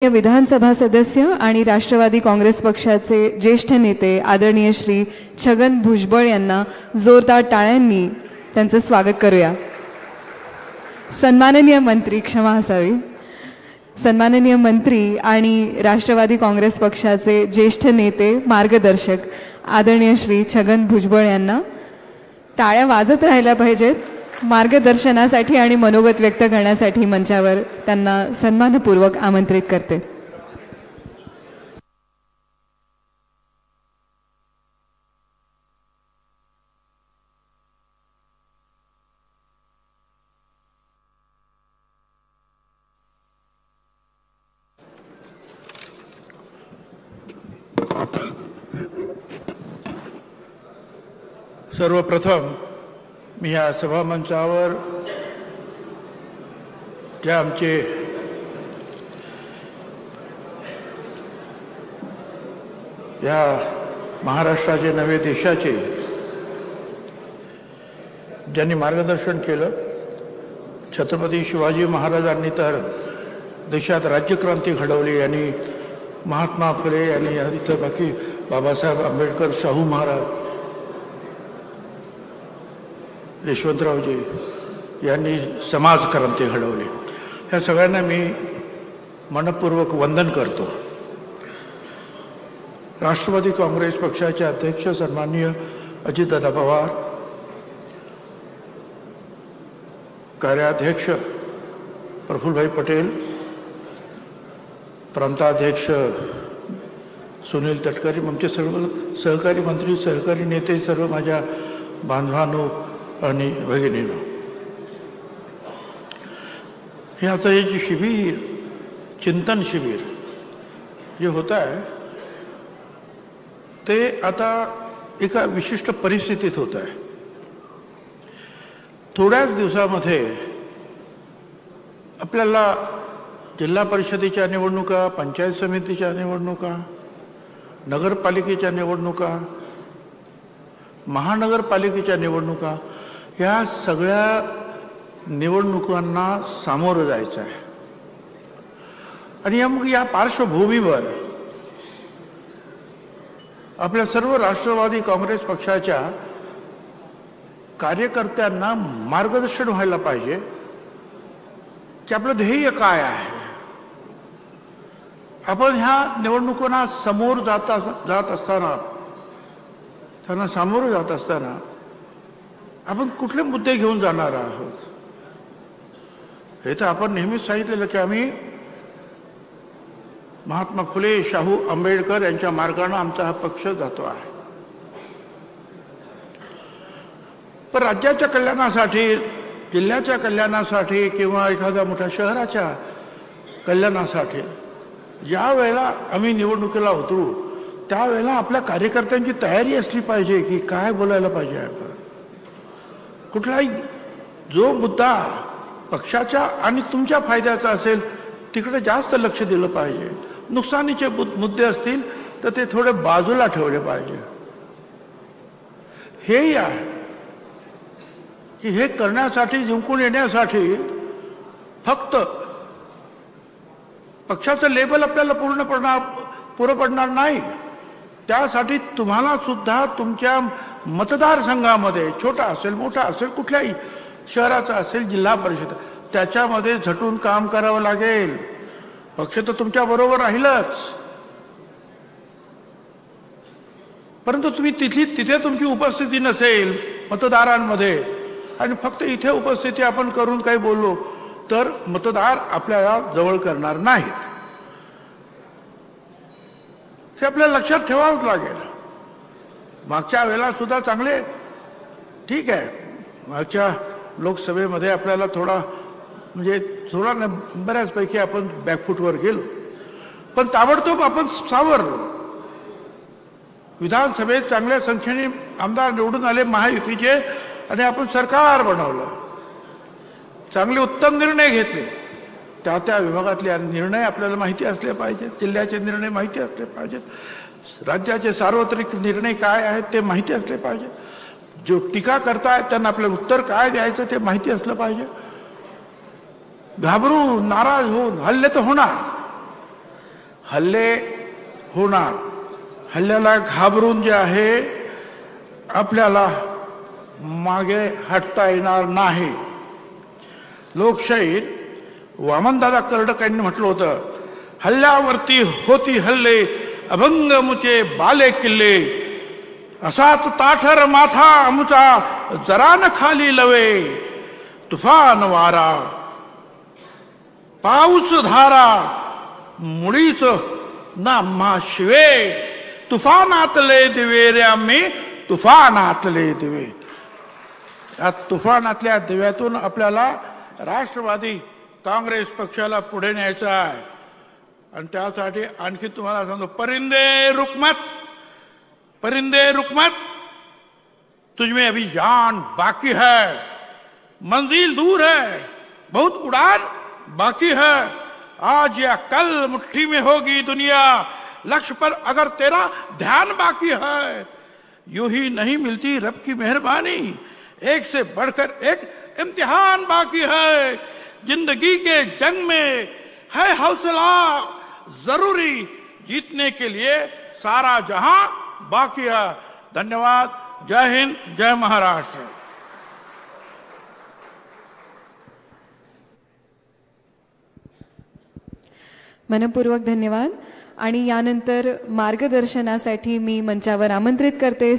विधानसभा सदस्य आणि राष्ट्रवादी काँग्रेस पक्षाचे ज्येष्ठ नेते आदरणीय श्री छगन भुजबळ यांना जोरदार टाळ्यांनी त्यांचं स्वागत करूया। सन्माननीय मंत्री, क्षमा असावी, सन्माननीय मंत्री आणि राष्ट्रवादी काँग्रेस पक्षाचे ज्येष्ठ नेते मार्गदर्शक आदरणीय श्री छगन भुजबळ यांना टाळ्या वाजत राहिल्या पाहिजेत मार्गदर्शनासाठी आणि मनोगत व्यक्त करण्यासाठी मंचावर त्यांना सन्मानपूर्वक आमंत्रित करते। सर्वप्रथम मी या सभामंचावर जे आमचे या महाराष्ट्राचे नवे देशाचे ज्यांनी मार्गदर्शन केलं, छत्रपती शिवाजी महाराजांनी तर देशात राज्यक्रांती घडवली आणि महात्मा फुले आणि इथं बाकी बाबासाहेब आंबेडकर, शाहू महाराज, यशवंतरावजी यांनी समाजक्रांती घडवली। ह्या सगळ्यांना मी मनपूर्वक वंदन करतो। राष्ट्रवादी काँग्रेस पक्षाचे अध्यक्ष सन्माननीय अजितदादा पवार, कार्याध्यक्ष प्रफुल्लभाई पटेल, प्रांताध्यक्ष सुनील तटकरे, आमचे सर्व सहकारी मंत्री, सहकारी नेते, सर्व माझ्या बांधवांनो आणि भगिनींनो, हे आता हे जे शिबिर, चिंतन शिबिर जे होत आहे ते आता एका विशिष्ट परिस्थितीत होत आहे। थोड्याच दिवसामध्ये आपल्याला जिल्हा परिषदेच्या निवडणुका, पंचायत समितीच्या निवडणुका, नगरपालिकेच्या निवडणुका, महानगरपालिकेच्या निवडणुका, या सगळ्या निवडणुकांना सामोरं जायचं आहे। आणि मग या पार्श्वभूमीवर आपल्या सर्व राष्ट्रवादी काँग्रेस पक्षाच्या कार्यकर्त्यांना मार्गदर्शन व्हायला पाहिजे की आपलं ध्येय काय आहे। आपण ह्या निवडणुकांना समोर जात असताना, त्यांना सामोरं जात असताना आपण कुठले मुद्दे घेऊन जाणार आहोत, हे तर आपण नेहमीच सांगितलेलं की आम्ही महात्मा फुले, शाहू आंबेडकर यांच्या मार्गाने आमचा हा पक्ष जातो आहे। पण राज्याच्या कल्याणासाठी, जिल्ह्याच्या कल्याणासाठी किंवा एखाद्या मोठ्या शहराच्या कल्याणासाठी ज्या वेळेला आम्ही निवडणुकीला उतरू त्यावेळेला आपल्या कार्यकर्त्यांची तयारी असली पाहिजे की काय बोलायला पाहिजे आपण। कुठलाही जो मुद्दा पक्षाच्या आणि तुमच्या फायद्याचा असेल तिकडे जास्त लक्ष दिलं पाहिजे। नुकसानीचे मुद्दे असतील तर ते थोडे बाजूला ठेवले पाहिजे। हेही आहे की हे करण्यासाठी, जिंकून येण्यासाठी फक्त पक्षाचं लेबल आपल्याला पुरं पडणार नाही। त्यासाठी तुम्हाला सुद्धा तुमच्या मतदारसंघामध्ये, छोटा असेल मोठा असेल, कुठल्याही शहराचा असेल, जिल्हा परिषद, त्याच्यामध्ये झटून काम करावं लागेल। पक्ष तर तुमच्या बरोबर राहीलच, परंतु तुम्ही तिथे तुमची उपस्थिती नसेल मतदारांमध्ये आणि फक्त इथे उपस्थिती आपण करून काही बोललो तर मतदार आपल्याला जवळ करणार नाहीत। हे आपल्याला लक्षात ठेवावंच लागेल। मागच्या वेळेला सुद्धा चांगले, ठीक आहे, मागच्या लोकसभेमध्ये आपल्याला थोडा बऱ्याचपैकी आपण बॅकफूटवर गेलो, पण ताबडतोब आपण सावरलो। विधानसभेत चांगल्या संख्येने आमदार निवडून आले महायुतीचे आणि आपण सरकार बनवलं, चांगले उत्तम निर्णय घेतले। त्या विभागातले निर्णय आपल्याला माहिती असले पाहिजेत, जिल्ह्याचे निर्णय माहिती असले पाहिजेत, राज्याचे सार्वत्रिक निर्णय काय आहेत ते माहिती असले पाहिजे। जो टीका करतायत त्यांना आपल्याला उत्तर काय द्यायचं ते माहिती असलं पाहिजे। घाबरून, नाराज होऊन हल्ले तर होणार, हल्ले होणार, हल्ल्याला घाबरून जे आहे आपल्याला मागे हटता येणार नाही. लोकशाहीत वामनदादा कर्डक यांनी म्हटलं होतं, हल्ल्यावरती होती हल्ले अभंग मुचे बाले किल्ले, असाच ताठर माथा आमचा जरा न खाली लवे, तुफान वारा पाऊस धारा मुळीच नाम्हा शिवे, तुफानातले दिवे रे आम्ही तुफानातले दिवे. या तुफानातल्या दिव्यातून आपल्याला राष्ट्रवादी काँग्रेस पक्षाला पुढे न्यायचं आहे. आणि त्यासाठी आणखी तुम्हाला सांगतो, परिंदे रुकमत, परिंदे रुकमत, तुझमें अभी जान बाकी है, मंजिल दूर है, बहुत उड़ान बाकी है, आज या कल मुट्ठी में होगी दुनिया, लक्ष्य पर अगर तेरा ध्यान बाकी है. यूं ही नहीं मिलती रब की मेहरबानी, एक से बढ़कर एक इम्तिहान बाकी है. जिंदगी के जंग में है हौसला जरूरी, जीतने के लिए सारा जहां बाकी है. धन्यवाद. जय हिंद, जय महाराष्ट्र. मनपूर्वक धन्यवाद. आणि यानंतर मार्गदर्शनासाठी मी मंचावर आमंत्रित करते